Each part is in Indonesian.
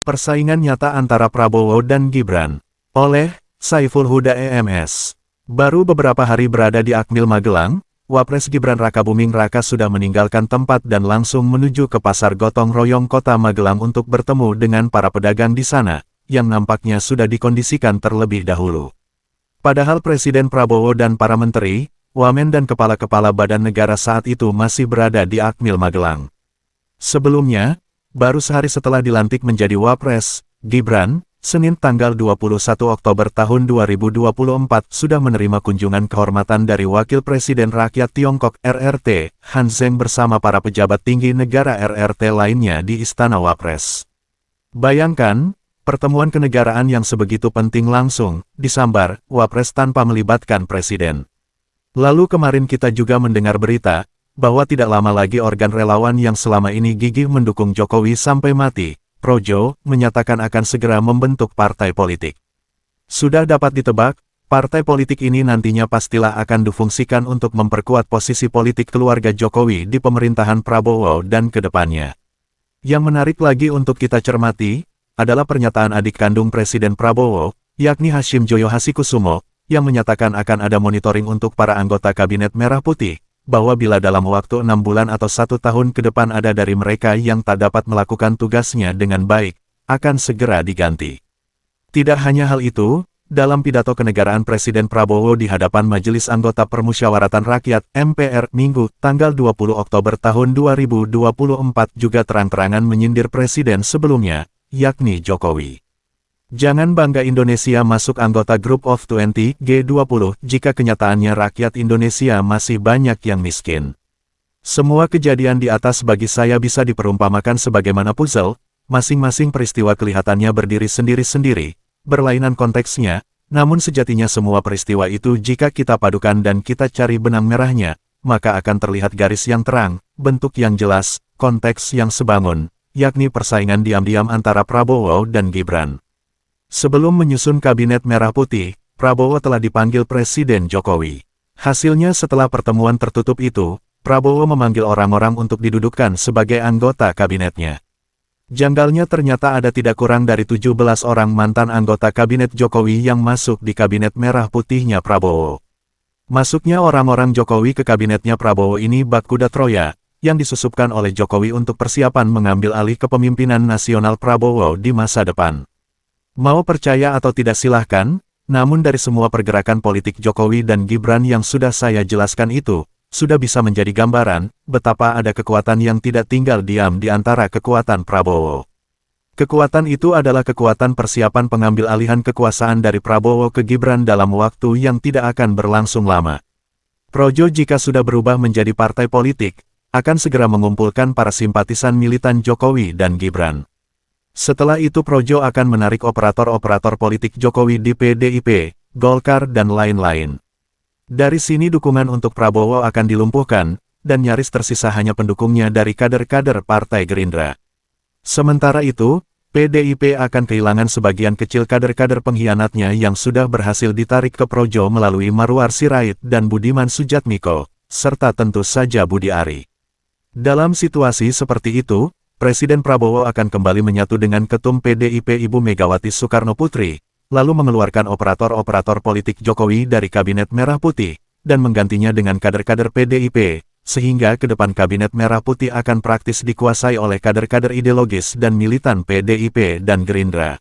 Persaingan nyata antara Prabowo dan Gibran oleh Saiful Huda EMS. Baru beberapa hari berada di Akmil Magelang, Wapres Gibran Rakabuming Raka sudah meninggalkan tempat dan langsung menuju ke Pasar Gotong Royong Kota Magelang untuk bertemu dengan para pedagang di sana, yang nampaknya sudah dikondisikan terlebih dahulu. Padahal Presiden Prabowo dan para menteri, wamen dan kepala-kepala badan negara saat itu masih berada di Akmil Magelang. Sebelumnya, baru sehari setelah dilantik menjadi Wapres, Gibran, Senin tanggal 21 Oktober tahun 2024 sudah menerima kunjungan kehormatan dari Wakil Presiden Rakyat Tiongkok RRT, Han Zheng bersama para pejabat tinggi negara RRT lainnya di Istana Wapres. Bayangkan, pertemuan kenegaraan yang sebegitu penting langsung disambar Wapres tanpa melibatkan Presiden. Lalu kemarin kita juga mendengar berita, bahwa tidak lama lagi organ relawan yang selama ini gigih mendukung Jokowi sampai mati, Projo, menyatakan akan segera membentuk partai politik. Sudah dapat ditebak, partai politik ini nantinya pastilah akan difungsikan untuk memperkuat posisi politik keluarga Jokowi di pemerintahan Prabowo dan kedepannya. Yang menarik lagi untuk kita cermati, adalah pernyataan adik kandung Presiden Prabowo, yakni Hashim Joyo Hasikusumo, yang menyatakan akan ada monitoring untuk para anggota Kabinet Merah Putih, bahwa bila dalam waktu 6 bulan atau 1 tahun ke depan ada dari mereka yang tak dapat melakukan tugasnya dengan baik, akan segera diganti. Tidak hanya hal itu, dalam pidato kenegaraan Presiden Prabowo di hadapan Majelis Anggota Permusyawaratan Rakyat (MPR) Minggu, tanggal 20 Oktober tahun 2024 juga terang-terangan menyindir Presiden sebelumnya, yakni Jokowi. Jangan bangga Indonesia masuk anggota Group of 20 G20 jika kenyataannya rakyat Indonesia masih banyak yang miskin. Semua kejadian di atas bagi saya bisa diperumpamakan sebagaimana puzzle, masing-masing peristiwa kelihatannya berdiri sendiri-sendiri, berlainan konteksnya, namun sejatinya semua peristiwa itu jika kita padukan dan kita cari benang merahnya, maka akan terlihat garis yang terang, bentuk yang jelas, konteks yang sebangun, yakni persaingan diam-diam antara Prabowo dan Gibran. Sebelum menyusun Kabinet Merah Putih, Prabowo telah dipanggil Presiden Jokowi. Hasilnya setelah pertemuan tertutup itu, Prabowo memanggil orang-orang untuk didudukkan sebagai anggota kabinetnya. Janggalnya ternyata ada tidak kurang dari 17 orang mantan anggota Kabinet Jokowi yang masuk di Kabinet Merah Putihnya Prabowo. Masuknya orang-orang Jokowi ke kabinetnya Prabowo ini bak kuda Troya, yang disusupkan oleh Jokowi untuk persiapan mengambil alih kepemimpinan nasional Prabowo di masa depan. Mau percaya atau tidak silahkan, namun dari semua pergerakan politik Jokowi dan Gibran yang sudah saya jelaskan itu, sudah bisa menjadi gambaran, betapa ada kekuatan yang tidak tinggal diam di antara kekuatan Prabowo. Kekuatan itu adalah kekuatan persiapan pengambil alihan kekuasaan dari Prabowo ke Gibran dalam waktu yang tidak akan berlangsung lama. Projo jika sudah berubah menjadi partai politik, akan segera mengumpulkan para simpatisan militan Jokowi dan Gibran. Setelah itu Projo akan menarik operator-operator politik Jokowi di PDIP, Golkar dan lain-lain. Dari sini dukungan untuk Prabowo akan dilumpuhkan, dan nyaris tersisa hanya pendukungnya dari kader-kader Partai Gerindra. Sementara itu, PDIP akan kehilangan sebagian kecil kader-kader pengkhianatnya yang sudah berhasil ditarik ke Projo melalui Marwar Sirait dan Budiman Sujatmiko, serta tentu saja Budi Ari. Dalam situasi seperti itu, Presiden Prabowo akan kembali menyatu dengan Ketum PDIP Ibu Megawati Soekarno Putri, lalu mengeluarkan operator-operator politik Jokowi dari Kabinet Merah Putih, dan menggantinya dengan kader-kader PDIP, sehingga ke depan Kabinet Merah Putih akan praktis dikuasai oleh kader-kader ideologis dan militan PDIP dan Gerindra.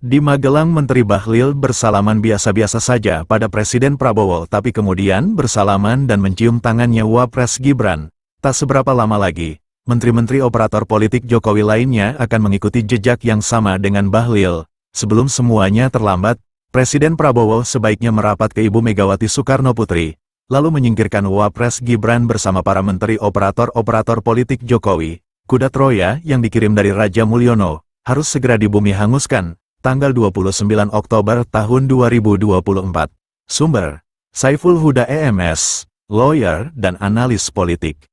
Di Magelang Menteri Bahlil bersalaman biasa-biasa saja pada Presiden Prabowo tapi kemudian bersalaman dan mencium tangannya Wapres Gibran. Tak seberapa lama lagi, menteri-menteri operator politik Jokowi lainnya akan mengikuti jejak yang sama dengan Bahlil. Sebelum semuanya terlambat, Presiden Prabowo sebaiknya merapat ke Ibu Megawati Soekarno Putri, lalu menyingkirkan Wapres Gibran bersama para menteri operator-operator politik Jokowi. Kuda Troya yang dikirim dari Raja Mulyono, harus segera dibumi hanguskan, tanggal 29 Oktober tahun 2024. Sumber, Saiful Huda EMS, lawyer dan analis politik.